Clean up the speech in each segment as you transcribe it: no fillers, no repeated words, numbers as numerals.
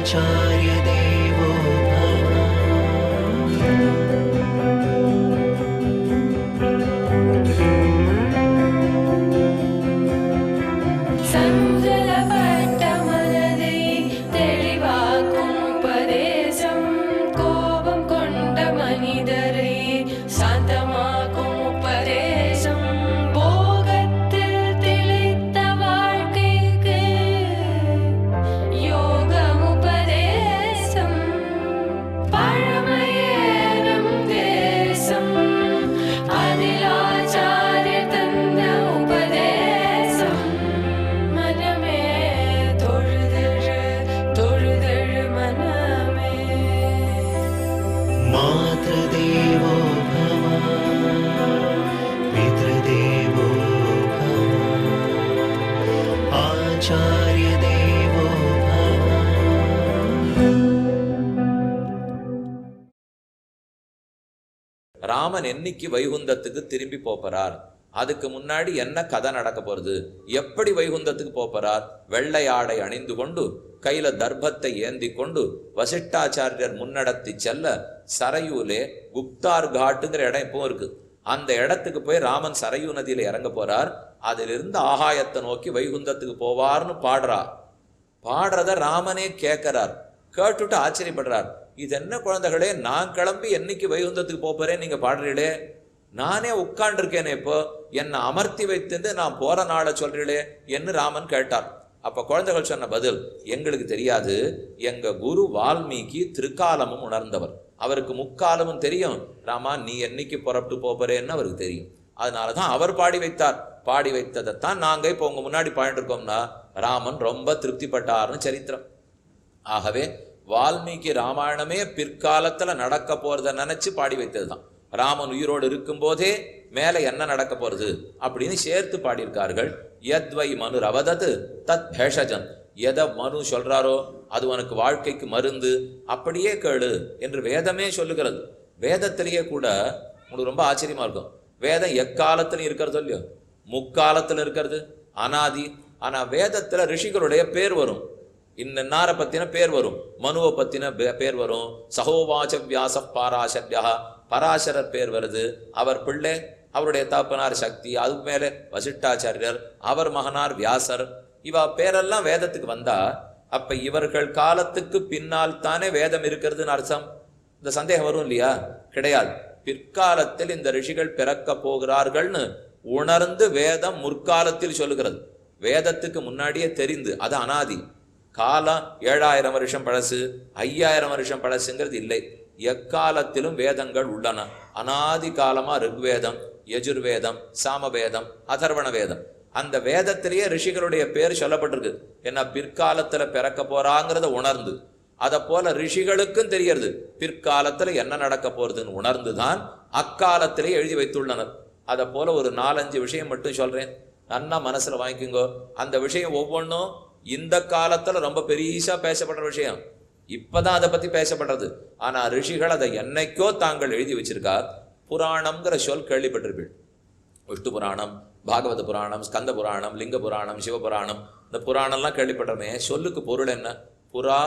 आचार्य देवो मातृदेवो भव पितृदेवो भव आचार्य देवो भव. ராமன் என்னைக்கு வைகுந்தத்துக்கு திரும்பி போறார், அதுக்கு முன்னாடி என்ன கதை நடக்க போறது, எப்படி வைகுந்தத்துக்கு போறார், வெள்ளை ஆடை அணிந்து கொண்டு கையில தர்பத்தை ஏந்தி கொண்டு வசிஷ்டாச்சாரியர் முன்னடத்தி செல்ல சரையூலே குப்தார் காட்டுங்கிற இடம் இப்போ இருக்கு. அந்த இடத்துக்கு போய் ராமன் சரையூ நதியில இறங்க போறார். அதிலிருந்து ஆகாயத்தை நோக்கி வைகுந்தத்துக்கு போவார்னு பாடுறத ராமனே கேட்கிறார். கேட்டுட்டு ஆச்சரியப்படுறார். இது என்ன குழந்தைகளே, நான் கிளம்பி என்னைக்கு வைகுந்தத்துக்கு போறேன், நீங்க பாடுறீங்களே, நானே உட்காண்டிருக்கேனே, இப்போ என்னை அமர்த்தி வைத்து நான் போற நாளை சொல்றீங்களே என்று ராமன் கேட்டார். அப்ப குழந்தைகள் சொன்ன பதில், எங்களுக்கு தெரியாது, எங்க குரு வால்மீகி திருக்காலமும் உணர்ந்தவர், அவருக்கு முக்காலமும் தெரியும். ராமா நீ என்னைக்கு புறப்பட்டு போறேன்னு அவருக்கு தெரியும். அதனாலதான் அவர் பாடி வைத்தார். பாடி வைத்ததைத்தான் நாங்க இப்போ உங்க முன்னாடி பாடிட்டு இருக்கோம்னா ராமன் ரொம்ப திருப்திப்பட்டார்னு சரித்திரம். ஆகவே வால்மீகி ராமாயணமே பிற்காலத்துல நடக்க போறத நினைச்சு பாடி வைத்ததுதான். ராமன் உயிரோடு இருக்கும் போதே மேல என்ன நடக்க போறது அப்படின்னு சேர்த்து பாடியிருக்கார்கள். யத்வை மனு ரவதது தத் பேஷஜன், எதை மனு சொல்றாரோ அது உனக்கு வாழ்க்கைக்கு மருந்து, அப்படியே கேளு என்று வேதமே சொல்லுகிறது. வேதத்திலேயே கூட உங்களுக்கு ரொம்ப ஆச்சரியமா இருக்கும். வேதம் எக்காலத்திலும் இருக்கிறது இல்லையோ, முக்காலத்துல இருக்கிறது, அனாதி. ஆனா வேதத்துல ரிஷிகளுடைய பேர் வரும், இன்னார பத்தின பேர் வரும், மனுவை பத்தின பேர் வரும். சகோவாச்ச வியாச பாராசர்யா, பராசரர் பேர் வருது, அவர் பிள்ளை, அவருடைய தாப்பனார் சக்தி, அதுக்கு மேலே வசிஷ்டாச்சாரியர், அவர் மகனார் வியாசர். இவா பேரெல்லாம் வேதத்துக்கு வந்தா அப்ப இவர்கள் காலத்துக்கு பின்னால் தானே வேதம் இருக்கிறதுன்னு அர்த்தம். இந்த சந்தேகம் வரும் இல்லையா? கிடையாது. பிற்காலத்தில் இந்த ரிஷிகள் பிறக்க போகிறார்கள்னு உணர்ந்து வேதம் முற்காலத்தில் சொல்லுகிறது. வேதத்துக்கு முன்னாடியே தெரிந்து, அது அனாதி. காலம் 7000 வருஷம் பழசு, 5000 வருஷம் பழசுங்கிறது இல்லை. எக்காலத்திலும் வேதங்கள் உள்ளன. அனாதி காலமா ரிக்வேதம், யஜுர்வேதம், சாமவேதம், அதர்வண வேதம். அந்த வேதத்திலேயே ரிஷிகளுடைய பேர் சொல்லப்பட்டிருக்கு. ஏன்னா பிற்காலத்துல பிறக்க போறாங்கிறத உணர்ந்து, அதை போல ரிஷிகளுக்கும் தெரியறது பிற்காலத்துல என்ன நடக்க போறதுன்னு உணர்ந்துதான் அக்காலத்திலே எழுதி வைத்துள்ளனர். அதை போல ஒரு 4-5 விஷயம் மட்டும் சொல்றேன், நன்னா மனசுல வாங்கிக்கோங்க. அந்த விஷயம் ஒவ்வொன்றும் இந்த காலத்துல ரொம்ப பெரிசா பேசப்படுற விஷயம், இப்பதான் அதை பத்தி பேசப்படுறது. ஆனா ரிஷிகள் அதை என்னைக்கோ தாங்கள் எழுதி வச்சிருக்கா. புராணம்ங்கிற சொல் கேள்விப்பட்டிருப்பீள். விஷ்ணு புராணம், பாகவத புராணம், ஸ்கந்த புராணம், லிங்க புராணம், சிவபுராணம், இந்த புராணம்லாம் கேள்விப்பட்டமே. சொல்லுக்கு பொருள் என்ன? புரா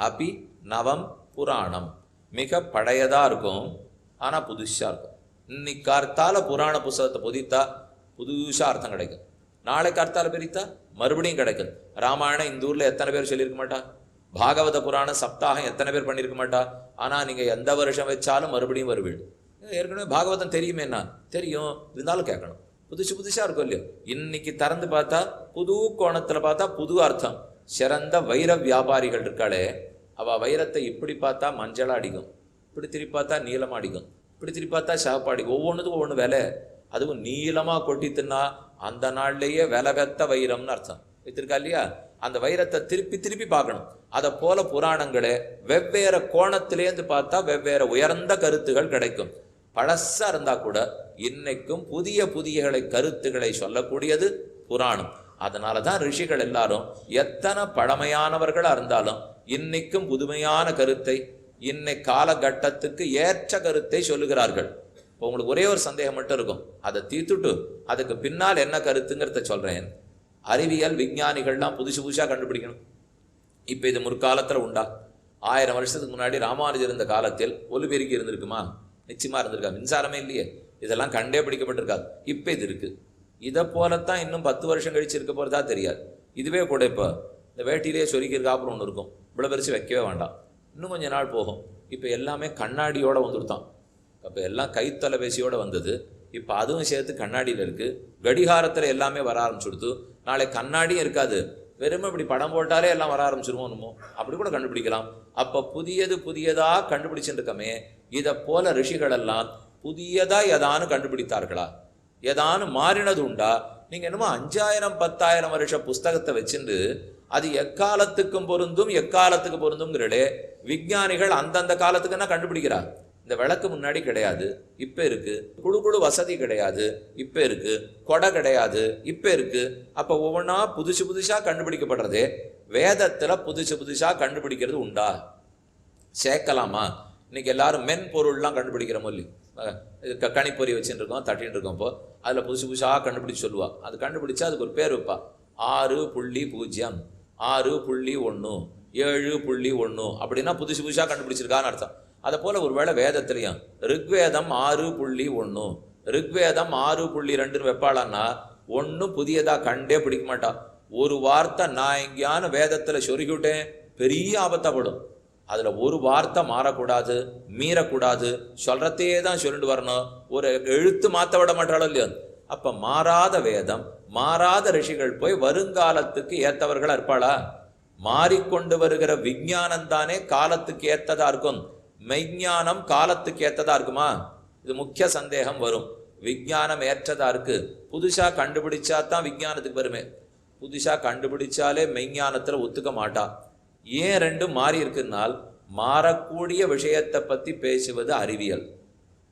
அபி நவம் புராணம். மிக பழையதா இருக்கும், ஆனா புதுசா இருக்கும். இன்னைக்கு கார்த்தால புராண புஸ்தகத்தை பொதித்தா புதுசா அர்த்தம் கிடைக்கும். நாளைக்கு கார்த்தால பிரித்தா மறுபடியும் கிடைக்கும். ராமாயணம் இந்த ஊர்ல எத்தனை பேர் சொல்லியிருக்க மாட்டா, பாகவத புராணம் சப்தாகம் எத்தனை பேர் பண்ணியிருக்க மாட்டா. ஆனா நீங்க எந்த வருஷம் வச்சாலும் மறுபடியும் வருவீடு. ஏற்கனவே பாகவதம் தெரியுமே, என்ன தெரியும், இருந்தாலும் கேட்கணும். புதுசா இருக்கும் இல்லையோ. இன்னைக்கு திறந்து பார்த்தா புது கோணத்துல பார்த்தா புது அர்த்தம். சிறந்த வைர வியாபாரிகள் இருக்காளே, அவ வைரத்தை இப்படி பார்த்தா மஞ்சளா அடிக்கும், இப்படி திருப்பி பார்த்தா நீளமா அடிக்கும், இப்படி திருப்பி பார்த்தா சிவப்பா அடிக்கும். ஒவ்வொன்றுக்கும் ஒவ்வொன்று விலை. அதுவும் நீளமா கொட்டி தின்னா அந்த நாள்லயே விலை பெத்த வைரம்னு அர்த்தம் வைத்திருக்கா இல்லையா. அந்த வைரத்தை திருப்பி திருப்பி பார்க்கணும். அதை போல புராணங்களே வெவ்வேறு கோணத்திலேருந்து பார்த்தா வெவ்வேறு உயர்ந்த கருத்துகள் கிடைக்கும். பழசா இருந்தா கூட இன்னைக்கும் புதிய கருத்துக்களை சொல்லக்கூடியது புராணம். அதனாலதான் ரிஷிகள் எல்லாரும் எத்தனை பழமையானவர்களா இருந்தாலும் இன்னைக்கும் புதுமையான கருத்தை, இன்னை காலகட்டத்துக்கு ஏற்ற கருத்தை சொல்லுகிறார்கள். உங்களுக்கு ஒரே ஒரு சந்தேகம் மட்டும் இருக்கும், அதை தீர்த்துட்டு அதுக்கு பின்னால் என்ன கருத்துங்கிறத சொல்றேன். அறிவியல் விஞ்ஞானிகள்லாம் புதுசா கண்டுபிடிக்கணும். இப்போ இது முற்காலத்தில் உண்டா? 1000 வருஷத்துக்கு முன்னாடி ராமானுஜர் இருந்த காலத்தில் ஒலிபெருக்கி இருந்திருக்குமா? நிச்சயமா இருந்திருக்கா? மின்சாரமே இல்லையே, இதெல்லாம் கண்டே பிடிக்கப்பட்டிருக்காது. இப்போ இது இருக்கு. இதை போலத்தான் இன்னும் 10 வருஷம் கழிச்சு இருக்க போகிறதா தெரியாது. இதுவே கூட இப்போ இந்த வேட்டியிலே சொருக்கிறதுக்கு அப்புறம் ஒன்று இருக்கும், இவ்வளோ பெருசு வைக்கவே வேண்டாம், இன்னும் கொஞ்சம் நாள் போகும். இப்போ எல்லாமே கண்ணாடியோடு வந்துருத்தான். அப்போ எல்லாம் கைத்தொலைபேசியோடு வந்தது, இப்போ அதுவும் சேர்த்து கண்ணாடியில் இருக்குது. கடிகாரத்தில் எல்லாமே வர ஆரம்பிச்சுடுது. நாளை கண்ணாடியும் இருக்காது, வெறும் இப்படி படம் போட்டாலே எல்லாம் வர ஆரம்பிச்சிருவோம், அப்படி கூட கண்டுபிடிக்கலாம். அப்போ புதியதாக கண்டுபிடிச்சுட்டு இருக்கமே, இதை போல ரிஷிகள் எல்லாம் புதியதாக எதானு கண்டுபிடித்தார்களா? எதானு மாறினது உண்டா? நீங்கள் என்னமோ 5000 10,000 வருஷ புஸ்தகத்தை வச்சுட்டு அது எக்காலத்துக்கும் பொருந்தும் எக்காலத்துக்கு பொருந்தும்ங்கிறே. விஞ்ஞானிகள் அந்தந்த காலத்துக்கு என்ன கண்டுபிடிக்கிறார்? இந்த விளக்கு முன்னாடி கிடையாது, இப்போ இருக்கு. குழு வசதி கிடையாது, இப்போ இருக்கு. கொடை கிடையாது, இப்போ இருக்கு. அப்போ ஒவ்வொன்றா புதுசாக கண்டுபிடிக்கப்படுறதே. வேதத்தில் புதுசாக கண்டுபிடிக்கிறது உண்டா? சேர்க்கலாமா? இன்னைக்கு எல்லாரும் மென்பொருள்லாம் கண்டுபிடிக்கிற மொழி, கணிப்பொறி வச்சுட்டு இருக்கோம், தட்டின்னு இருக்கோம். இப்போ அதில் புதுசாக கண்டுபிடிச்சு சொல்லுவா. அது கண்டுபிடிச்சா அதுக்கு ஒரு பேர் வைப்பா. 6.0 6.1 7.1 அப்படின்னா புதுசாக கண்டுபிடிச்சிருக்கான்னு அர்த்தம். அதை போல் ஒரு வேளை வேதத்திலையும் ரிக்வேதம் 6.1 ரிக்வேதம் 6.2 வைப்பாளான்னா ஒன்றும் புதியதாக கண்டே பிடிக்க மாட்டா. ஒரு வார்த்தை நான் எங்கேயான வேதத்தில் சொருகிவிட்டேன், பெரிய ஆபத்தப்படும். அதில் ஒரு வார்த்தை மாறக்கூடாது, மீறக்கூடாது, சொல்கிறதே தான் சொல்லிட்டு வரணும். ஒரு எழுத்து மாற்ற விட மாட்டாளோ இல்லையோ. அப்போ மாறாத வேதம், மாறாத ரிஷிகள் போய் வருங்காலத்துக்கு ஏற்றவர்களாக இருப்பாளா? மாறிக்கொண்டு வருகிற விஞ்ஞானம் தானே காலத்துக்கு ஏற்றதா இருக்கும். மெய்ஞானம் காலத்துக்கு ஏற்றதா இருக்குமா? இது முக்கிய சந்தேகம் வரும். விஞ்ஞானம் ஏற்றதா இருக்கு, புதுசாக கண்டுபிடிச்சா தான் விஞ்ஞானத்துக்கு வருமே. புதுசாக கண்டுபிடிச்சாலே மெய்ஞானத்தில் ஒத்துக்க மாட்டா. ஏன் ரெண்டும் மாறி இருக்குன்னால், மாறக்கூடிய விஷயத்தை பற்றி பேசுவது அறிவியல்,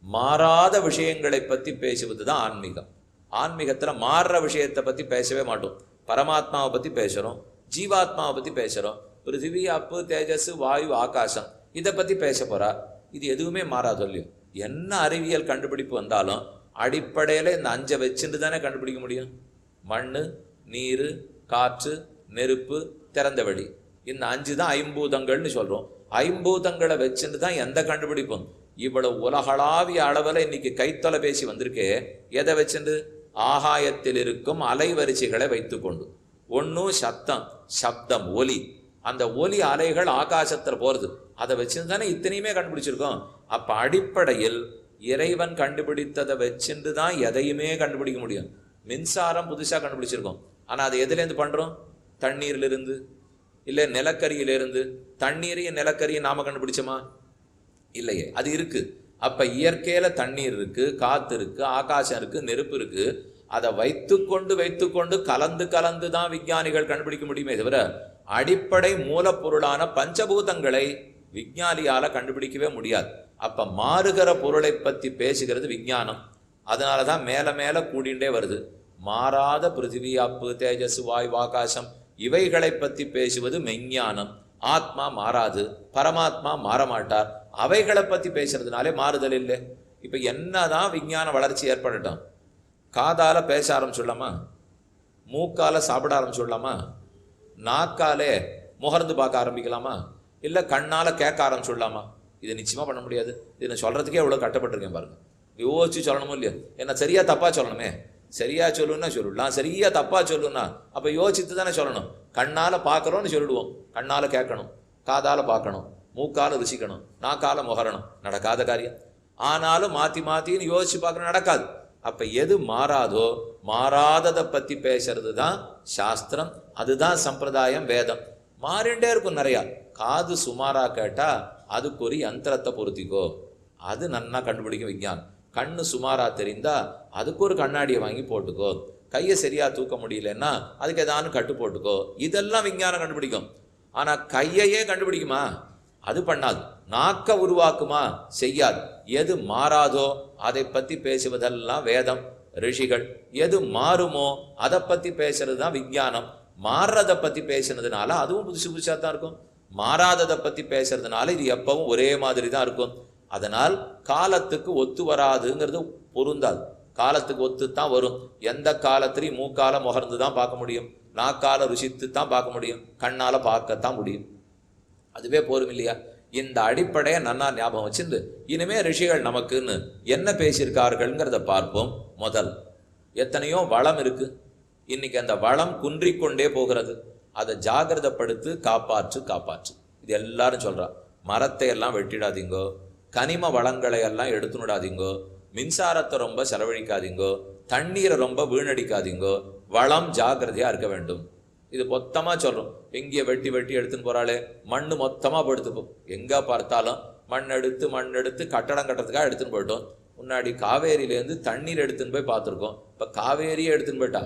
மாறாத விஷயங்களை பற்றி பேசுவது தான் ஆன்மீகம். ஆன்மீகத்தில் மாறுற விஷயத்தை பற்றி பேசவே மாட்டோம். பரமாத்மாவை பற்றி பேசுகிறோம், ஜீவாத்மாவை பற்றி பேசுகிறோம், பிருத்திவி அப்பு தேஜஸ் வாயு ஆகாசம் இதை பற்றி பேச போகிறா. இது எதுவுமே மாறாது இல்லையோ. என்ன அறிவியல் கண்டுபிடிப்பு வந்தாலும் அடிப்படையில் இந்த 5 வச்சுட்டு தானே கண்டுபிடிக்க முடியும். மண், நீர், காற்று, நெருப்பு, திறந்த வெளி, இந்த 5 தான் ஐம்பூதங்கள்னு சொல்கிறோம். ஐம்பூதங்களை வச்சுட்டு தான் எந்த கண்டுபிடிப்பும். இவ்வளவு உலகளாவிய அளவில் இன்னைக்கு கைத்தொலைபேசி வந்திருக்கே, எதை வச்சுட்டு? ஆகாயத்தில் இருக்கும் அலைவரிசைகளை வைத்துக்கொண்டு. ஒன்றும் சப்தம் ஒலி, அந்த ஒலி அலைகள் ஆகாசத்தில் போகிறது, அதை வச்சுட்டு தானே இத்தனையுமே கண்டுபிடிச்சிருக்கோம். அப்போ அடிப்படையில் இறைவன் கண்டுபிடித்ததை வச்சுட்டு தான் எதையுமே கண்டுபிடிக்க முடியும். மின்சாரம் புதுசாக கண்டுபிடிச்சிருக்கோம், ஆனால் அது எதுலேருந்து பண்ணுறோம்? தண்ணீர்லேருந்து, இல்லை நிலக்கரியிலிருந்து. தண்ணீரையும் நிலக்கரியும் நாம கண்டுபிடிச்சோமா? இல்லையே, அது இருக்கு. அப்ப இயற்கையில தண்ணீர் இருக்கு, காத்து இருக்கு, ஆகாசம் இருக்கு, நெருப்பு இருக்கு. அதை வைத்துக்கொண்டு கலந்து தான் விஞ்ஞானிகள் கண்டுபிடிக்க முடியுமே தவிர அடிப்படை மூலப்பொருளான பஞ்சபூதங்களை விஞ்ஞானியால கண்டுபிடிக்கவே முடியாது. அப்ப மாறுகிற பொருளை பற்றி பேசுகிறது விஞ்ஞானம். அதனாலதான் மேல கூடிண்டே வருது. மாறாத பிருத்திவி அப்பு தேஜஸ் வாயு ஆகாசம் இவைகளை பற்றி பேசுவது மெய்ஞானம். ஆத்மா மாறாது, பரமாத்மா மாறமாட்டார். அவைகளை பற்றி பேசுறதுனாலே மாறுதல் இல்லை. இப்போ என்னதான் விஞ்ஞான வளர்ச்சி ஏற்படட்டும், காதால பேச ஆரம்பிச்சுடலாமா? மூக்கால சாப்பிட ஆரம்பிச்சுடலாமா? நாக்காலே முகர்ந்து பார்க்க ஆரம்பிக்கலாமா? இல்லை கண்ணால கேட்க ஆரம்பிச்சுடலாமா? இது நிச்சயமா பண்ண முடியாது. இது நான் சொல்றதுக்கே எவ்வளோ கட்டப்பட்டிருக்கேன் பாருங்க. யோசிச்சு சொல்லணுமோ இல்லையோ. என்ன சரியா தப்பா சொல்லணுமே. சரியா சொல்லுன்னா சொல்லலாம், சரியா தப்பா சொல்லுன்னா அப்ப யோசித்து தானே சொல்லணும். கண்ணால பார்க்கறோம்னு சொல்லிடுவோம், கண்ணால கேட்கணும், காதால பார்க்கணும், மூக்கால ருசிக்கணும், நாக்கால முகரணும். நடக்காத காரியம். ஆனாலும் மாத்தின்னு யோசிச்சு பார்க்கணும், நடக்காது. அப்ப எது மாறாதோ மாறாததை பத்தி பேசுறது தான் சாஸ்திரம், அதுதான் சம்பிரதாயம், வேதம். மாறிண்டே இருக்கும் நிறையா. காது சுமாரா கேட்டா அதுக்கு ஒரு யந்திரத்தை பொருத்திக்கோ, அது நன்னா கண்டுபிடிக்கும் விஞ்ஞானம். கண்ணு சுமாரா தெரிந்தா அதுக்கு ஒரு கண்ணாடியை வாங்கி போட்டுக்கோ. கையை சரியா தூக்க முடியலன்னா அதுக்கு ஏதானு கட்டு போட்டுக்கோ. இதெல்லாம் விஞ்ஞானம் கண்டுபிடிக்கும். ஆனா கையையே கண்டுபிடிக்குமா? அது பண்ணாது. நாக்க உருவாக்குமா? செய்யாது. எது மாறாதோ அதை பத்தி பேசுவதெல்லாம் வேதம், ரிஷிகள். எது மாறுமோ அதை பத்தி பேசுறது தான் விஞ்ஞானம். மாறுறதை பத்தி பேசுனதுனால அதுவும் புதுசா தான் இருக்கும். மாறாததை பத்தி பேசுறதுனால இது எப்பவும் ஒரே மாதிரி தான் இருக்கும். அதனால் காலத்துக்கு ஒத்து வராதுங்கிறது பொருந்தாது. காலத்துக்கு ஒத்து தான் வரும். எந்த காலத்திலையும் மூக்கால முகர்ந்து தான் பார்க்க முடியும். நாக்கால ருசித்து தான் பார்க்க முடியும், கண்ணால பார்க்கத்தான் முடியும். அதுவே போரும் இல்லையா? இந்த அடிப்படையை நன்னா ஞாபகம் வச்சிருந்து இனிமே ரிஷிகள் நமக்குன்னு என்ன பேசியிருக்கார்கள்ங்கிறத பார்ப்போம். முதல், எத்தனையோ வளம் இருக்கு, இன்னைக்கு அந்த வளம் குன்றிக்கொண்டே போகிறது. அதை ஜாகிரதப்படுத்து, காப்பாற்று காப்பாற்று. இது எல்லாரும் சொல்றா. மரத்தை எல்லாம் வெட்டிடாதீங்கோ, கனிம வளங்களை எல்லாம் எடுத்துடாதீங்கோ, மின்சாரத்தை ரொம்ப செலவழிக்காதீங்கோ, தண்ணீரை ரொம்ப வீணடிக்காதீங்கோ, வளம் ஜாகிரதையா இருக்க வேண்டும். இது மொத்தமா சொல்றோம். எங்கே வெட்டி வெட்டி எடுத்துன்னு போறாளே, மண்ணு மொத்தமா படுத்துப்போம். எங்க பார்த்தாலும் மண் எடுத்து கட்டடம் கட்டுறதுக்காக எடுத்துன்னு போயிட்டோம். முன்னாடி காவேரியிலேருந்து தண்ணீர் எடுத்துன்னு போய் பார்த்துருக்கோம். இப்போ காவேரியே எடுத்துன்னு போயிட்டா,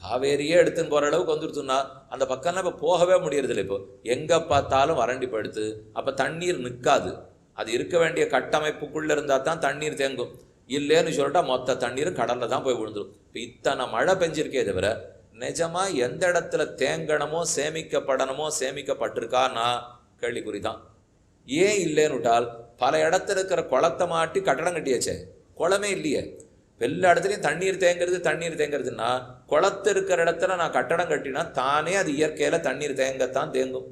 காவேரியே எடுத்துன்னு போற அளவுக்கு வந்துருச்சுன்னா அந்த பக்கம்லாம் இப்போ போகவே முடியறதில்லை. இப்போ எங்க பார்த்தாலும் வறண்டி போயிடுத்து. அப்ப தண்ணீர் நிற்காது. அது இருக்க வேண்டிய கட்டமைப்புக்குள்ள இருந்தா தான் தண்ணீர் தேங்கும். இல்லைன்னு சொல்லிட்டா மொத்த தண்ணீரும் கடல்ல தான் போய் விழுந்துடும். இப்போ இத்தனை மழை பெஞ்சிருக்கே தவிர நிஜமா எந்த இடத்துல தேங்கணுமோ சேமிக்கப்படணுமோ சேமிக்கப்பட்டிருக்கான்னா கேள்விக்குறி தான். ஏன் இல்லைன்னு விட்டால் பல இடத்துல இருக்கிற குளத்தை மாட்டி கட்டடம் கட்டியாச்சே, குளமே இல்லையே. எல்லா இடத்துலையும் தண்ணீர் தேங்கிறதுன்னா குளத்து இருக்கிற இடத்துல நான் கட்டடம் கட்டினா தானே அது இயற்கையில தண்ணீர் தேங்கத்தான் தேங்கும்.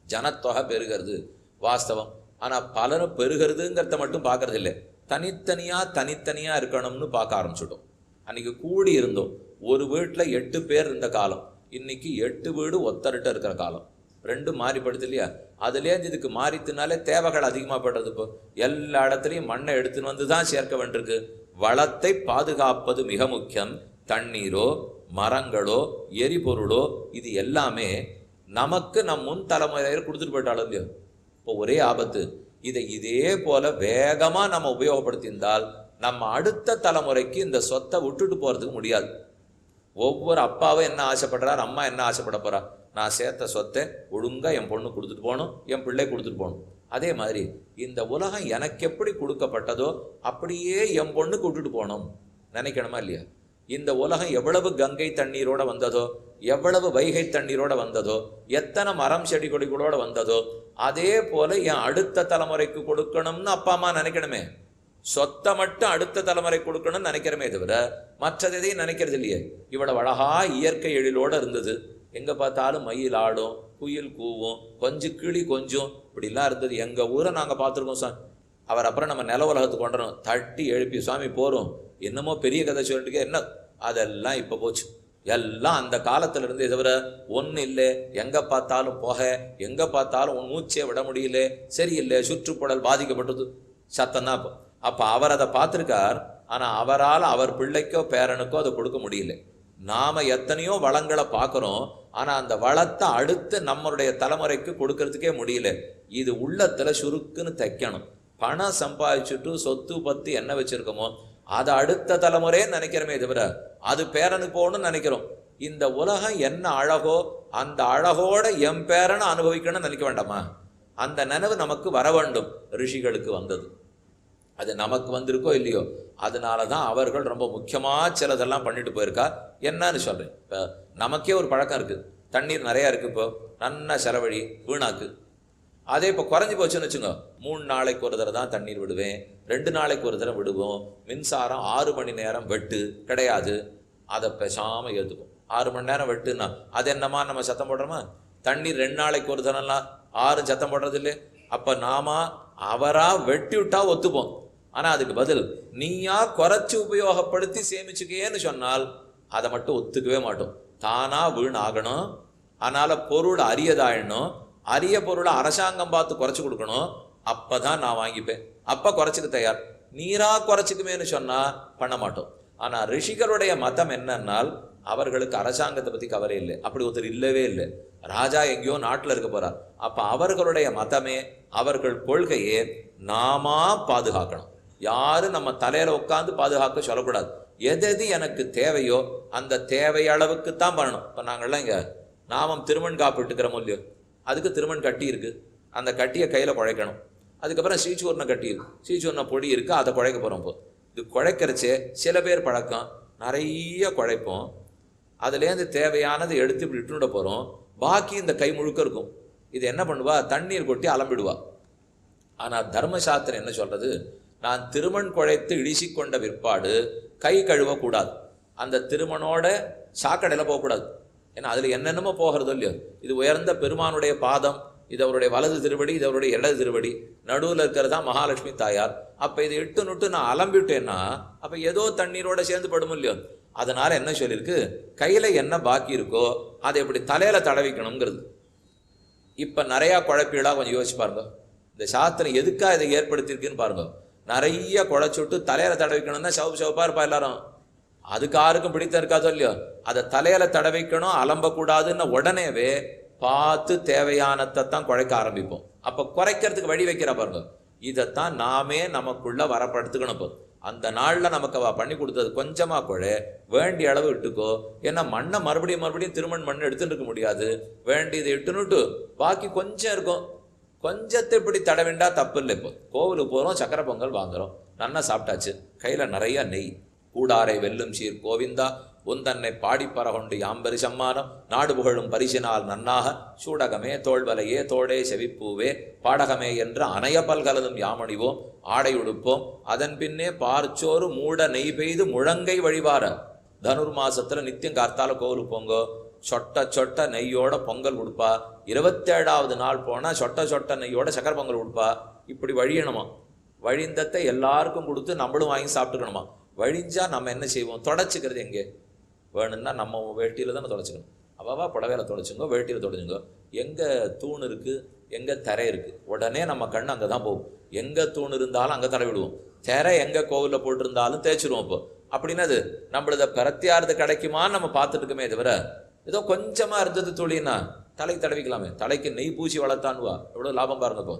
ஜனத்தொகை பெருகிறது வாஸ்தவம். ஆனா பலரும் பெருகிறதுங்கிறத மட்டும் பார்க்கறது இல்லை, தனித்தனியா இருக்கணும்னு பார்க்க ஆரம்பிச்சுட்டோம். அன்னைக்கு கூடி இருந்தோம், ஒரு வீட்டில் 8 பேர் இருந்த காலம், இன்னைக்கு 8 வீடு ஒத்தருட்ட இருக்கிற காலம். ரெண்டும் மாறிப்படுது இல்லையா? அதுலேருந்து இதுக்கு மாறித்துனாலே தேவைகள் அதிகமாக படுறது. இப்போ எல்லா இடத்துலையும் மண்ணை எடுத்துன்னு வந்து தான் சேர்க்க வேண்டியிருக்கு. வளத்தை பாதுகாப்பது மிக முக்கியம். தண்ணீரோ மரங்களோ எரிபொருளோ இது எல்லாமே நமக்கு நம் முன் தலைமுறையில் கொடுத்துட்டு போயிட்டாலும் இல்லையோ. இப்போ ஒரே ஆபத்து, இதை இதே போல வேகமா நம்ம உபயோகப்படுத்தியிருந்தால் நம்ம அடுத்த தலைமுறைக்கு இந்த சொத்தை விட்டுட்டு போறதுக்கு முடியாது. ஒவ்வொரு அப்பாவும் என்ன ஆசைப்படுறார், அம்மா என்ன ஆசைப்பட போறா, நான் சேர்த்த சொத்தை ஒழுங்கா என் பொண்ணு கொடுத்துட்டு போகணும், என் பிள்ளை கொடுத்துட்டு போகணும். அதே மாதிரி இந்த உலகம் எனக்கு எப்படி கொடுக்கப்பட்டதோ அப்படியே என் பொண்ணுக்கு விட்டுட்டு போகணும் நினைக்கணுமா இல்லையா? இந்த உலகம் எவ்வளவு கங்கை தண்ணீரோட வந்ததோ, எவ்வளவு வைகை தண்ணீரோட வந்ததோ, எத்தனை மரம் செடி கொடிகளோட வந்ததோ, அதே போல என் அடுத்த தலைமுறைக்கு கொடுக்கணும்னு அப்பா அம்மா நினைக்கணுமே. சொத்தை மட்டும் அடுத்த தலைமுறை கொடுக்கணும்னு நினைக்கிறமே தவிர மற்றதையும் நினைக்கிறது இல்லையே. இவ்வளவு அழகா இயற்கை எழிலோட இருந்தது, எங்க பார்த்தாலும் மயில் ஆடும், குயில் கூவும், கொஞ்சம் கிளி கொஞ்சம் இப்படிலாம் இருந்தது. எங்க ஊரை நாங்க பார்த்துருக்கோம் சார். அவர் அப்புறம் நம்ம நில உலகத்துக்கு கொண்டுறோம், தட்டி எழுப்பி சுவாமி போறோம், என்னமோ பெரிய கதை சொல்லிட்டு என்ன, அதெல்லாம் இப்ப போச்சு. எல்லாம் அந்த காலத்துல இருந்து தவிர ஒன்றும் இல்லை. எங்க பார்த்தாலும் புகை, எங்க பார்த்தாலும் மூச்சே விட முடியல, சரியில்லை, சுற்றுப்புழல் பாதிக்கப்பட்டது, சத்தம் தான். அப்ப அவர் அதை பார்த்திருக்கார். ஆனா அவரால் அவர் பிள்ளைக்கோ பேரனுக்கோ அதை கொடுக்க முடியல. நாம எத்தனையோ வளங்களை பார்க்கிறோம், ஆனா அந்த வளத்தை அடுத்து நம்மளுடைய தலைமுறைக்கு கொடுக்கறதுக்கே முடியல. இது உள்ளத்துல சுருக்குன்னு தைக்கணும். பணம் சம்பாதிச்சுட்டு சொத்து பத்து என்ன வச்சிருக்கோமோ அதை அடுத்த தலைமுறைன்னு நினைக்கிறோமே தவிர அது பேரனுக்கு போகணும்னு நினைக்கிறோம். இந்த உலகம் என்ன அழகோ அந்த அழகோட என் பேரனை அனுபவிக்கணும்னு நினைக்க வேண்டாமா? அந்த நினைவு நமக்கு வர வேண்டும். ரிஷிகளுக்கு வந்தது, அது நமக்கு வந்திருக்கோ இல்லையோ. அதனாலதான் அவர்கள் ரொம்ப முக்கியமா சிலதெல்லாம் பண்ணிட்டு போயிருக்கா. என்னன்னு சொல்றேன், இப்போ நமக்கே ஒரு பழக்கம் இருக்கு, தண்ணீர் நிறைய இருக்கு, இப்போ நன்னா செலவழி வீணாக்கு. அதே இப்போ குறைஞ்சி போச்சுன்னு வச்சுங்க, 3 நாளைக்கு ஒரு தடவை தான் தண்ணீர் விடுவேன், 2 நாளைக்கு ஒரு தடவை விடுவோம். மின்சாரம் 6 மணி நேரம் வெட்டு கிடையாது, அதை பேசாம ஏற்றுக்கும். 6 மணி நேரம் வெட்டுன்னா அது என்னமா நம்ம சத்தம் போடுறோமா? தண்ணீர் 2 நாளைக்கு ஒரு தடவைலாம் 6 சத்தம் போடுறது இல்லை. அப்ப நாம அவரா வெட்டி விட்டா ஒத்துப்போம். ஆனா அதுக்கு பதில் நீயா குறைச்சி உபயோகப்படுத்தி சேமிச்சுக்கேன்னு சொன்னால் அதை மட்டும் ஒத்துக்கவே மாட்டோம். தானா வீண் ஆகணும். அதனால பொருள் அரியதாயிடணும். அரிய பொருளை அரசாங்கம் பார்த்து குறைச்சி கொடுக்கணும். அப்பதான் நான் வாங்கிப்பேன். அப்ப குறைச்சிக்க தயார். நீரா குறைச்சிக்குமேன்னு சொன்னா பண்ண மாட்டோம். ஆனா ரிஷிகளுடைய மதம் என்னன்னால் அவர்களுக்கு அரசாங்கத்தை பத்தி கவலை இல்லை. அப்படி ஒருத்தர் இல்லவே இல்லை. ராஜா எங்கேயோ நாட்டில் இருக்க போறார். அப்ப அவர்களுடைய மதமே அவர்கள் கொள்கையே நாமா பாதுகாக்கணும். யாரும் நம்ம தலையில உட்காந்து பாதுகாக்க சொல்லக்கூடாது. எது எனக்கு தேவையோ அந்த தேவை அளவுக்கு தான் பண்ணணும். இப்ப நாங்கள்லாம் இங்க நாமம் திருமண் காப்பிட்டுக்கிறோமோ இல்லையோ, அதுக்கு திருமண் கட்டி இருக்கு, அந்த கட்டியை கையில குழைக்கணும். அதுக்கப்புறம் ஸ்ரீசூர்ண கட்டி இருக்கு, ஸ்ரீசூர்ண பொடி இருக்கு, அதை குழைக்க போறோம். இப்போ இது குழைக்கிறச்சே சில பேர் பழக்கம் நிறைய குழைப்போம், அதுலேருந்து தேவையானது எடுத்து இப்படி விட்டுட போறோம், பாக்கி இந்த கை முழுக்க இருக்கும். இது என்ன பண்ணுவா, தண்ணீர் கொட்டி அலம்பிடுவா. ஆனா தர்மசாஸ்திரம் என்ன சொல்றது, நான் திருமண் குழைத்து இடிசி கொண்ட பிற்பாடு கை கழுவக்கூடாது. அந்த திருமணோட சாக்கடையில் போகக்கூடாது. ஏன்னா அதில் என்னென்னமோ போகிறதோ இல்லையோ. இது உயர்ந்த பெருமானுடைய பாதம், இது அவருடைய வலது திருவடி, இது அவருடைய இடது திருவடி, நடுவில் இருக்கிறதா மகாலட்சுமி தாயார். அப்போ இதை இட்டு நுட்டு நான் அலம்பிட்டேன்னா அப்போ ஏதோ தண்ணீரோட சேர்ந்து படும் இல்லையோ. அதனால என்ன சொல்லியிருக்கு, கையில் என்ன பாக்கி இருக்கோ அதை எப்படி தலையில் தடவிக்கணுங்கிறது. இப்போ நிறையா குழப்பீடாக கொஞ்சம் யோசிச்சு பாருங்க. இந்த சாஸ்திரம் எதுக்காக இதை ஏற்படுத்தியிருக்குன்னு பாருங்க. நிறைய குழைச்சுட்டு தலையில் தடவிக்கணும்னா சிவப்பாக இருப்பா எல்லாரும். அதுக்கு யாருக்கும் பிடித்த இருக்காதோ இல்லையோ. அதை தலையில் தடவிக்கணும், அலம்பக்கூடாதுன்னு உடனேவே பார்த்து தேவையானதை தான் குழைக்க ஆரம்பிப்போம். அப்போ குறைக்கிறதுக்கு வழி வைக்கிறா பாருங்க. இதைத்தான் நாமே நமக்குள்ள வரப்படுத்துக்கணும். இப்போ அந்த நாளில் நமக்கு அவள் பண்ணி கொடுத்தது கொஞ்சமாக குழை, வேண்டிய அளவு இட்டுக்கோ. ஏன்னா மண்ணை மறுபடியும் திருமண் மண் எடுத்துட்டு இருக்க முடியாது. வேண்டியதை இட்டுனுட்டு பாக்கி கொஞ்சம் இருக்கும், கொஞ்சத்தை இப்படி தடவிண்டா தப்பு இல்லை. இப்போ கோவிலுக்கு போகிறோம், சக்கரை பொங்கல் வாங்குகிறோம், நல்லா சாப்பிட்டாச்சு, கையில் நிறையா நெய். கூடாரை வெல்லும் சீர் கோவிந்தா உந்தன்னை பாடிப்பறகொண்டு யாம்பரி சம்மானம் நாடு புகழும் பரிசினால் நன்னாக சூடகமே தோள்வலையே தோடே செவிப்பூவே பாடகமே என்று அணைய பல்கலதும் யாமணிவோம் ஆடை உடுப்போம் அதன் பின்னே பார்ச்சோறு மூட நெய் பெய்து முழங்கை வழிவார. தனுர் மாசத்துல நித்தியம் கார்த்தால கோவிலுக்கு போங்கோ, சொட்ட நெய்யோட பொங்கல் கொடுப்பா. 27வது நாள் போனால் சொட்ட நெய்யோட சக்கரை பொங்கல் கொடுப்பா. இப்படி வழியணுமா. வழிந்தத்தை எல்லாருக்கும் கொடுத்து நம்மளும் வாங்கி சாப்பிட்டுக்கணுமா. வழிஞ்சா நம்ம என்ன செய்வோம், தொடச்சிக்கிறது எங்கே வேணும்னா நம்ம வேட்டியில் தானே தொடச்சிக்கணும். அவாவா புடவையில் தொடச்சுங்கோ, வேட்டியில் தொடச்சுங்கோ. எங்கே தூண் இருக்குது, எங்கே திரை இருக்குது, உடனே நம்ம கண் அங்கே தான் போகும். எங்கே தூண் இருந்தாலும் அங்கே தடவிடுவோம், திரை எங்கே கோவிலில் போட்டிருந்தாலும் தேய்ச்சிடுவோம். இப்போ அப்படின்னா அது நம்மளத பிரத்தியாரது கிடைக்குமான்னு நம்ம பார்த்துட்டு இருக்கோமே தவிர, ஏதோ கொஞ்சமாக இருந்தது துளின்னா தலைக்கு தடவிக்கலாமே. தலைக்கு நெய் பூசி வளர்த்தான்வா, எவ்வளோ லாபம் பாருங்க. இப்போ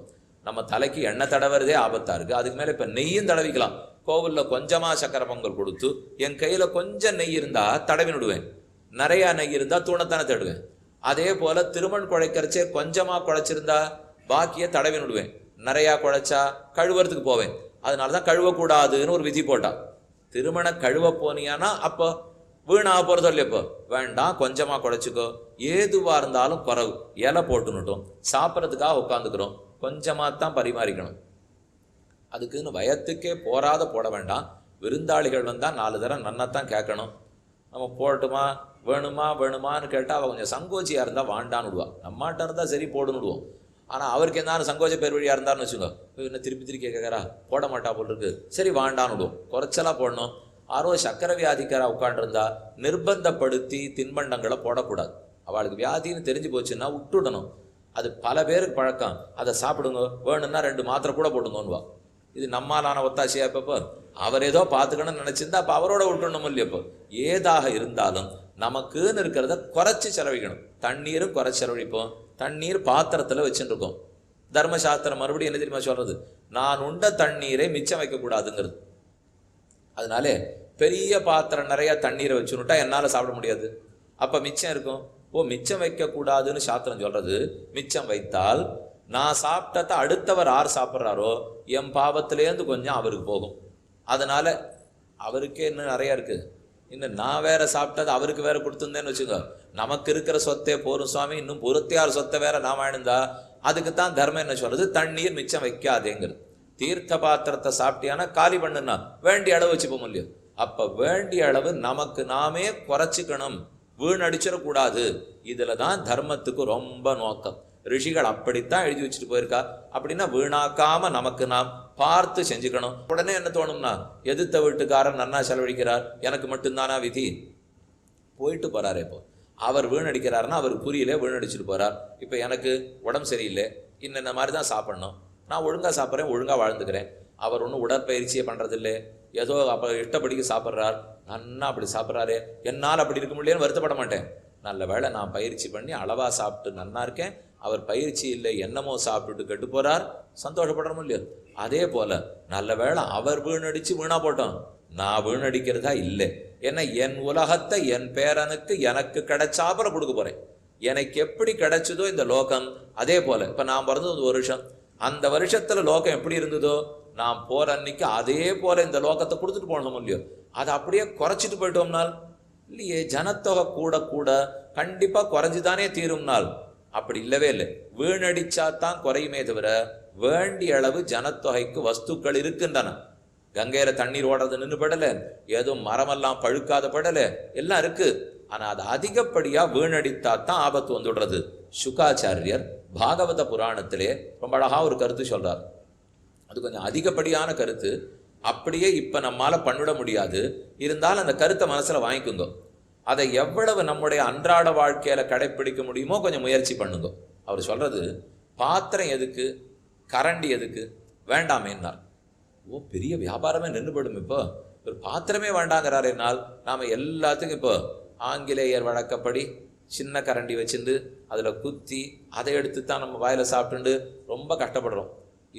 நம்ம தலைக்கு எண்ணெய் தடவுறதே ஆபத்தாக இருக்குது, அதுக்கு மேலே இப்போ நெய்யும் தடவிக்கலாம். கோவிலில் கொஞ்சமாக சக்கரை பொங்கல் கொடுத்து என் கையில் கொஞ்சம் நெய் இருந்தால் தடவி விடுவேன், நிறையா நெய் இருந்தால் தூணத்தானே தடுவேன். அதே போல் திருமண் குழைக்கிறச்சே கொஞ்சமாக குழைச்சிருந்தா பாக்கியை தடவி விடுவேன், நிறையா குழைச்சா கழுவுறதுக்கு போவேன். அதனால தான் கழுவக்கூடாதுன்னு ஒரு விதி போட்டா. திருமண கழுவ போனியானா அப்போ வீணாக போகிறதோ இல்லையா. இப்போ வேண்டாம், கொஞ்சமாக குழைச்சிக்கோ. ஏதுவாக இருந்தாலும் குறவு இலை போட்டுன்னுட்டோம், சாப்பிட்றதுக்காக உட்காந்துக்கிறோம், கொஞ்சமாக தான் பரிமாறிக்கணும். அதுக்குன்னு வயத்துக்கே போராத போட வேண்டாம். விருந்தாளிகள் வந்தால் 4 தரம் நன்னத்தான் கேட்கணும். நம்ம போடட்டுமா வேணுமான்னு கேட்டால் அவள் கொஞ்சம் சங்கோச்சியாக இருந்தால் வாண்டான்னு விடுவாள். நம்மாட்ட இருந்தால் சரி போடுன்னு விடுவோம். ஆனால் அவருக்கு எந்தாலும் சங்கோச்ச பேர் வழியாக இருந்தான்னு வச்சுக்கோ, இன்னும் திருப்பி கேட்குறா, போட மாட்டா போல் இருக்கு, சரி வாண்டான்னு விடுவோம். குறைச்சலாக போடணும். யாரோ சக்கரை வியாதிக்காரா உட்காண்டிருந்தா நிர்பந்தப்படுத்தி தின்பண்டங்களை போடக்கூடாது. அவளுக்கு வியாதின்னு தெரிஞ்சு போச்சுன்னா விட்டுடணும். அது பல பேருக்கு பழக்கம். அதை சாப்பிடுங்க, வேணும்னா 2 மாத்திரை கூட போட்டுங்கன்னுவா. இது நம்மாலான ஒத்தாசையா? இப்போ அவர் ஏதோ பார்த்துக்கணும்னு நினச்சிருந்தா அப்போ அவரோட விட்டுணும் இல்லையா. இப்போ ஏதாக இருந்தாலும் நமக்குன்னு இருக்கிறத குறைச்சி செலவிக்கணும். தண்ணீரும் குறைச்சி செலவழிப்போம். தண்ணீர் பாத்திரத்தில் வச்சுட்டு இருக்கோம். தர்மசாஸ்திரம் மறுபடியும் என்ன தெரியுமா சொல்றது, நான் உண்ட தண்ணீரை மிச்சம் வைக்கக்கூடாதுங்கிறது. அதனாலே பெரிய பாத்திரம் நிறைய தண்ணீரை வச்சுன்னுட்டா என்னால் சாப்பிட முடியாது. அப்போ மிச்சம் இருக்கும். மிச்சம் வைக்கக்கூடாதுன்னு சாஸ்திரம் சொல்றது. மிச்சம் வைத்தால் நான் சாப்பிட்டத அடுத்தவர் யார் சாப்பிட்றாரோ என் பாவத்திலேருந்து கொஞ்சம் அவருக்கு போகும். அதனால அவருக்கே இன்னும் நிறையா இருக்குது. இன்னும் நான் வேற சாப்பிட்டது அவருக்கு வேற கொடுத்துருந்தேன்னு வச்சுக்கோ, நமக்கு இருக்கிற சொத்தே போரும் சுவாமி, இன்னும் பொறுத்தையார் சொத்தை வேற நாம் ஆழ்ந்தா அதுக்கு தான் தர்மம் என்ன சொல்றது, தண்ணீர் மிச்சம் வைக்காதேங்கிறது. தீர்த்த பாத்திரத்தை சாப்பிட்டியானா காலி பண்ணுனா வேண்டிய அளவு வச்சுப்போம் இல்லையோ. அப்ப வேண்டிய அளவு நமக்கு நாமே குறைச்சிக்கணும், வீணடிச்சிடக்கூடாது. இதுல தான் தர்மத்துக்கு ரொம்ப நோக்கம். ரிஷிகள் அப்படித்தான் எழுதி வச்சுட்டு போயிருக்கா. அப்படின்னா வீணாக்காம நமக்கு நாம் பார்த்து செஞ்சுக்கணும். உடனே என்ன தோணும்னா, எதிர்த்த வீட்டுக்காரர் நன்னா செலவழிக்கிறார், எனக்கு மட்டும்தானா விதி, போயிட்டு போறாரு. இப்போ அவர் வீணடிக்கிறாருன்னா அவருக்கு புரியல, வீணடிச்சுட்டு போறார். இப்போ எனக்கு உடம்பு சரியில்லை, இந்த மாதிரி தான் சாப்பிடணும், நான் ஒழுங்காக சாப்பிட்றேன், ஒழுங்காக வாழ்ந்துக்கிறேன். அவர் ஒன்றும் உடற்பயிற்சியே பண்ணுறதில்லை, ஏதோ அப்போ இஷ்டப்படிக்கு சாப்பிட்றார், நன்னா அப்படி சாப்பிட்றாரு, என்னால் அப்படி இருக்க முடியலன்னு வருத்தப்பட மாட்டேன். நல்ல வேளை நான் பயிற்சி பண்ணி அளவாக சாப்பிட்டு நன்னா இருக்கேன், அவர் பயிற்சி இல்லை என்னமோ சாப்பிட்டுட்டு கெட்டு போகிறார், சந்தோஷப்படணும் இல்லையோ. அதே போல் நல்ல வேளை அவர் வீணடித்து வீணாக போட்டோம், நான் வீணடிக்கிறதா இல்லை. ஏன்னா என் உலகத்தை என் பேரனுக்கு எனக்கு கிடைச்சாப்புல கொடுக்க போகிறேன். எனக்கு எப்படி கிடைச்சதோ இந்த லோகம், அதே போல் இப்போ நான் பிறந்தது 1 வருஷம், அந்த வருஷத்தில் லோகம் எப்படி இருந்ததோ நான் போகிற அன்னைக்கு அதே போல் இந்த லோகத்தை கொடுத்துட்டு போகணும் இல்லையோ. அதை அப்படியே குறைச்சிட்டு போயிட்டோம்னால் இல்லையே, ஜனத்தொகை கூட கூட கண்டிப்பாக குறைஞ்சிதானே தீரும்னால் அப்படி இல்லவே இல்லை. வீணடிச்சா தான் குறையுமே தவிர வேண்டிய அளவு ஜனத்தொகைக்கு வஸ்துக்கள் இருக்கின்றன. கங்கையில தண்ணீர் ஓடுறது நின்று படலை, ஏதோ மரமெல்லாம் பழுக்காத படலை, எல்லாம் இருக்கு. ஆனா அது அதிகப்படியா வீணடித்தாத்தான் ஆபத்து வந்துடுறது. சுகாச்சாரியர் பாகவத புராணத்திலே ரொம்ப அழகா ஒரு கருத்து சொல்றார். அது கொஞ்சம் அதிகப்படியான கருத்து. அப்படியே இப்ப நம்மால பண்ணிட முடியாது. இருந்தாலும் அந்த கருத்தை மனசுல வாங்கிக்குங்க. அதை எவ்வளவு நம்முடைய அன்றாட வாழ்க்கையில கடைப்பிடிக்க முடியுமோ கொஞ்சம் முயற்சி பண்ணுங்க. அவர் சொல்றது, பாத்திரம் எதுக்கு, கரண்டி எதுக்கு, வேண்டாமேன்னார். ஓ, பெரிய வியாபாரமே நின்று போயிடும். இப்போ ஒரு பாத்திரமே வேண்டாங்கிறார். என்னால் நாம எல்லாத்துக்கும் இப்போ ஆங்கிலேயர் வழக்கப்படி சின்ன கரண்டி வச்சுட்டு அதில் குத்தி அதை எடுத்து தான் நம்ம வாயில சாப்பிட்டுண்டு ரொம்ப கஷ்டப்படுறோம்.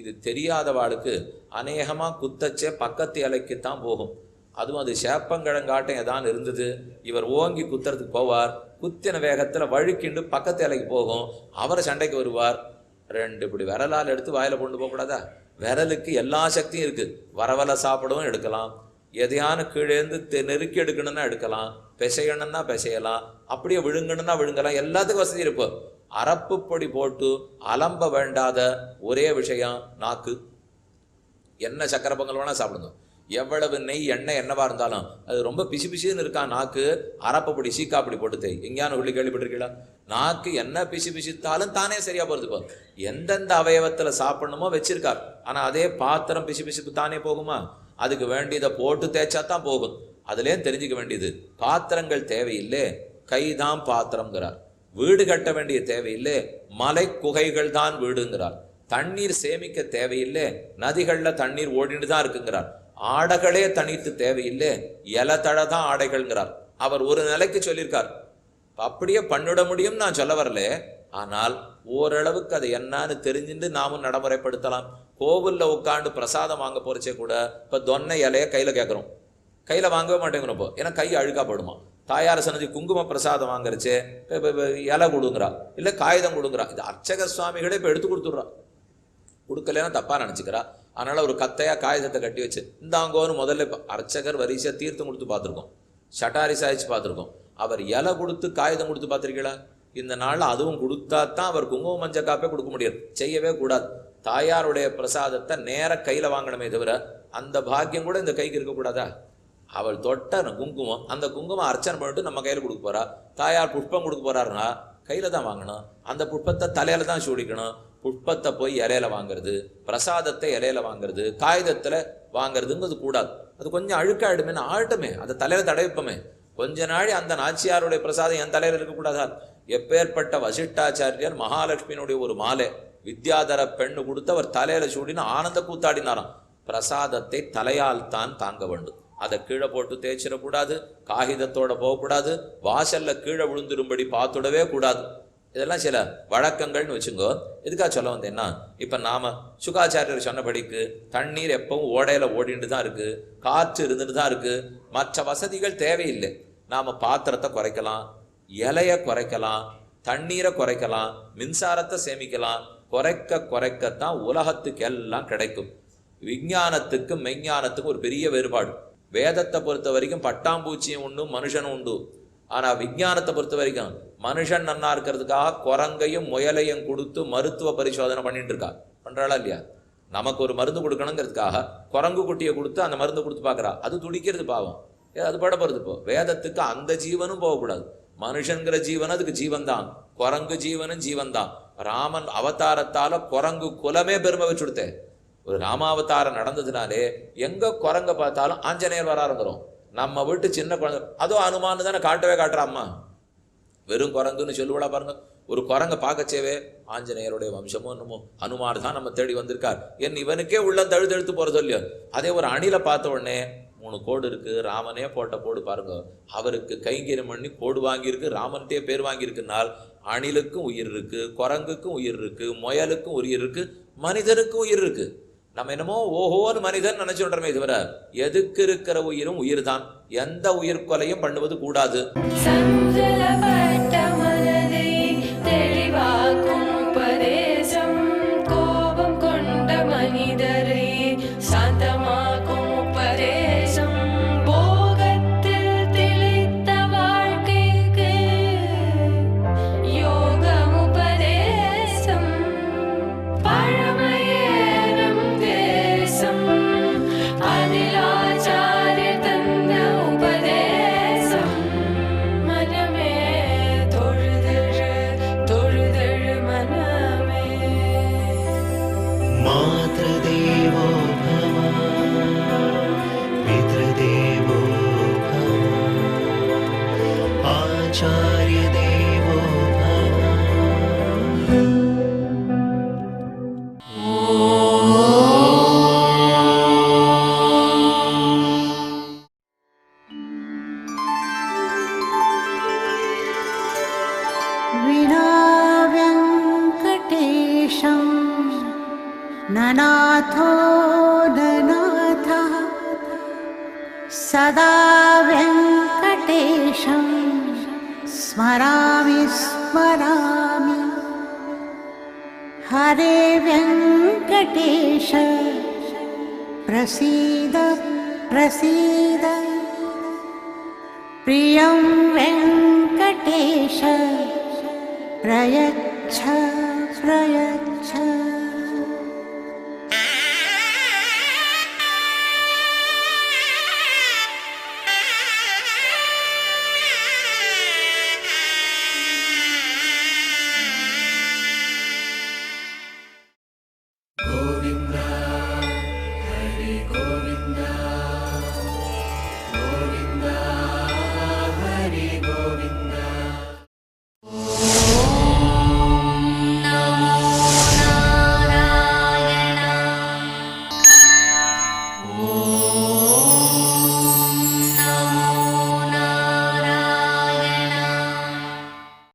இது தெரியாதவாளுக்கு அநேகமாக குத்தச்சே பக்கத்து இலைக்குத்தான் போகும். அதுவும் அது சேப்பங்கிழங்காட்டம் ஏதான் இருந்தது, இவர் ஓங்கி குத்துறதுக்கு போவார், குத்தின வேகத்தில் வழுக்கிண்டு பக்கத்து இலைக்கு போகும், அவரை சண்டைக்கு வருவார். ரெண்டு இப்படி விரலால் எடுத்து வாயில கொண்டு போகக்கூடாதா? விரலுக்கு எல்லா சக்தியும் இருக்கு. வரவலை சாப்பிடவும் எடுக்கலாம், எதையான கீழேந்து நெருக்கி எடுக்கணும்னா எடுக்கலாம், பிசையணும்னா பிசையலாம், அப்படியே விழுங்கணும்னா விழுங்கலாம், எல்லாத்துக்கும் வசதி இருப்போம். அரப்பு பொடி போட்டு அலம்ப வேண்டாத ஒரே விஷயம் நாக்கு. என்ன சக்கரை பொங்கல் வேணா சாப்பிடுங்க, எவ்வளவு நெய் எண்ணெய் என்னவா இருந்தாலும் அது ரொம்ப பிசு பிசுன்னு இருக்கா நாக்கு. அரப்பப்பொடி சீக்காப்பொடி போட்டு தேய். எங்கேயான உள்ளி கேள்விப்பட்டிருக்கீங்களா? நாக்கு என்ன பிசு பிசுத்தாலும் தானே சரியா போறது. எந்தெந்த அவயவத்துல சாப்பிடணுமோ வச்சிருக்கார். ஆனா அதே பாத்திரம் பிசு பிசுப்பு தானே போகுமா? அதுக்கு வேண்டியதை போட்டு தேய்ச்சா தான் போகும். அதுலேயே தெரிஞ்சுக்க வேண்டியது, பாத்திரங்கள் தேவையில்லை, கைதான் பாத்திரம்ங்கிறார். வீடு கட்ட வேண்டிய தேவையில்லை, மலை குகைகள் தான் வீடுங்கிறார். தண்ணீர் சேமிக்க தேவையில்லை, நதிகள்ல தண்ணீர் ஓடிட்டு தான் இருக்குங்கிறார். ஆடைகளே தனித்து தேவையில்லை, இலை தழை தான் ஆடைகள்ங்கிறார். அவர் ஒரு நிலைக்கு சொல்லியிருக்கார். அப்படியே பண்ணிட முடியும் நான் சொல்ல வரல. ஆனால் ஓரளவுக்கு அது என்னன்னு தெரிஞ்சுட்டு நாமும் நடைமுறைப்படுத்தலாம். கோவில்ல உட்காந்து பிரசாதம் வாங்க போறச்சே கூட இப்ப தொன்னை இலைய கையில கேட்கறோம், கையில வாங்கவே மாட்டேங்கிறோம். இப்போ ஏன்னா கை அழுக்கா போடுமா. தாயார் சன்னதி குங்கும பிரசாதம் வாங்குறச்சே இலை கொடுங்குறா, இல்ல காகிதம் கொடுங்குறா. இது அர்ச்சக சுவாமிகளே இப்ப எடுத்து கொடுத்துட்றா. கொடுக்கலன்னா தப்பா நினைச்சுக்கிறா. அதனால ஒரு கத்தையா காகிதத்தை கட்டி வச்சு இந்தாங்கோன்னு முதல்ல அர்ச்சகர் வரிசையா தீர்த்தம் கொடுத்து பார்த்துருக்கோம், சட்டாரி சாய்ச்சி பார்த்துருக்கோம். அவர் இலை கொடுத்து காகிதம் கொடுத்து பார்த்துருக்கீங்களா? இந்த நாள்ல அதுவும் கொடுத்தா தான் அவர் குங்கும மஞ்ச காப்பே கொடுக்க முடியாது, செய்யவே கூடாது. தாயாருடைய பிரசாதத்தை நேர கையில வாங்கணுமே தவிர அந்த பாக்கியம் கூட இந்த கைக்கு இருக்கக்கூடாதா? அவள் தொட்ட குங்குமம், அந்த குங்குமம் அர்ச்சனை பண்ணிட்டு நம்ம கையில கொடுக்க போறா. தாயார் புஷ்பம் கொடுக்க போறாருன்னா கையில தான் வாங்கணும், அந்த புஷ்பத்தை தலையில தான் சூடிக்கணும். புஷ்பத்தை போய் இலையில வாங்குறது, பிரசாதத்தை இலையில வாங்குறது, காகிதத்துல வாங்குறதுங்கிறது கூடாது. அது கொஞ்சம் அழுக்காயிடுமே, ஆழட்டுமே, அதை தலையில தடவிப்போமே. கொஞ்ச நாள் அந்த நாச்சியாருடைய பிரசாதம் என் தலையில இருக்கக்கூடாதா? எப்பேற்பட்ட வசிஷ்டாச்சாரியர் மகாலட்சுமியினுடைய ஒரு மாலை வித்யாதர பெண்ணு கொடுத்து அவர் தலையில சூடின்னு ஆனந்த கூத்தாடினாராம். பிரசாதத்தை தலையால் தான் தாங்க வேண்டும். அதை கீழே போட்டு தேய்ச்சிடக்கூடாது, காகிதத்தோட போகக்கூடாது, வாசல்ல கீழே விழுந்துரும்படி பார்த்துடவே கூடாது. இதெல்லாம் சில வழக்கங்கள்னு வச்சுங்கோ. எதுக்காக சொல்ல வந்தேன்னா, இப்ப நாம சுகாச்சாரியர் சொன்னபடிக்கு தண்ணீர் எப்பவும் ஓடையில ஓடிட்டு தான் இருக்கு, காற்று இருந்துட்டு தான் இருக்கு, மற்ற வசதிகள் தேவையில்லை. நாம பாத்திரத்தை குறைக்கலாம், இலைய குறைக்கலாம், தண்ணீரை குறைக்கலாம், மின்சாரத்தை சேமிக்கலாம். குறைக்கத்தான் உலகத்துக்கு எல்லாம் கிடைக்கும். விஞ்ஞானத்துக்கும் மெஞ்ஞானத்துக்கும் ஒரு பெரிய வேறுபாடு. வேதத்தை பொறுத்த வரைக்கும் பட்டாம்பூச்சியும் உண்டு, மனுஷனும் உண்டு. ஆனா விஞ்ஞானத்தை பொறுத்த வரைக்கும் மனுஷன் நன்னா இருக்கிறதுக்காக குரங்கையும் முயலையும் கொடுத்து மருத்துவ பரிசோதனை பண்ணிட்டு இருக்கா. பண்றாளா இல்லையா? நமக்கு ஒரு மருந்து கொடுக்கணுங்கிறதுக்காக குரங்கு குட்டியை கொடுத்து அந்த மருந்து கொடுத்து பார்க்கறா. அது துடிக்கிறது பாவம், அது பட போறது. இப்போ வேதத்துக்கு அந்த ஜீவனும் போகக்கூடாது. மனுஷன்கிற ஜீவன் அதுக்கு ஜீவன் தான், குரங்கு ஜீவனும் ஜீவன் தான். ராமன் அவதாரத்தால குரங்கு குலமே பெருமை வச்சுடுத்தே. ஒரு ராமாவதாரம் நடந்ததுனாலே எங்க குரங்க பார்த்தாலும் ஆஞ்சநேயர் வராருங்கிறோம். நம்ம வீட்டு சின்ன குழந்தை அதுவும் அனுமானு தானே காட்டவே காட்டுறாம்மா. வெறும் குரங்குன்னு சொல்லுவா பாருங்க. ஒரு குரங்க பார்க்கச்சேவே ஆஞ்சநேயருடைய வம்சமோ என்னமோ, ஹனுமார் தான் நம்ம தேடி வந்திருக்கார் என் இவனுக்கே உள்ள தழுதெழுத்து போறது இல்லையோ. அதே ஒரு அணில பார்த்த உடனே 3 கோடு இருக்கு, ராமனே போட்ட கோடு பாருங்க, அவருக்கு கைங்கரியம் பண்ணி கோடு வாங்கியிருக்கு, ராமன்ட்டே பேர் வாங்கியிருக்குனால் அணிலுக்கும் உயிர் இருக்கு, குரங்குக்கும் உயிர் இருக்கு, முயலுக்கும் உயிர் இருக்கு, மனிதனுக்கும் உயிர் இருக்கு. நம்ம என்னமோ ஓஹோன்னு மனிதன் நினைச்சுடுறமே தவிர எதுக்கு இருக்கிற உயிரும் உயிர் தான். எந்த உயிர் கொலையும் பண்ணுவது கூடாது. மனம் विना व्यङ्कटेशं ननाथो ननाथः सदा व्यङ्कटेशं स्मरामि स्मरामि हरे व्यङ्कटेश प्रसीद प्रसीद प्रियं वेङ्कटेश प्रयच्छ प्रयच्छ।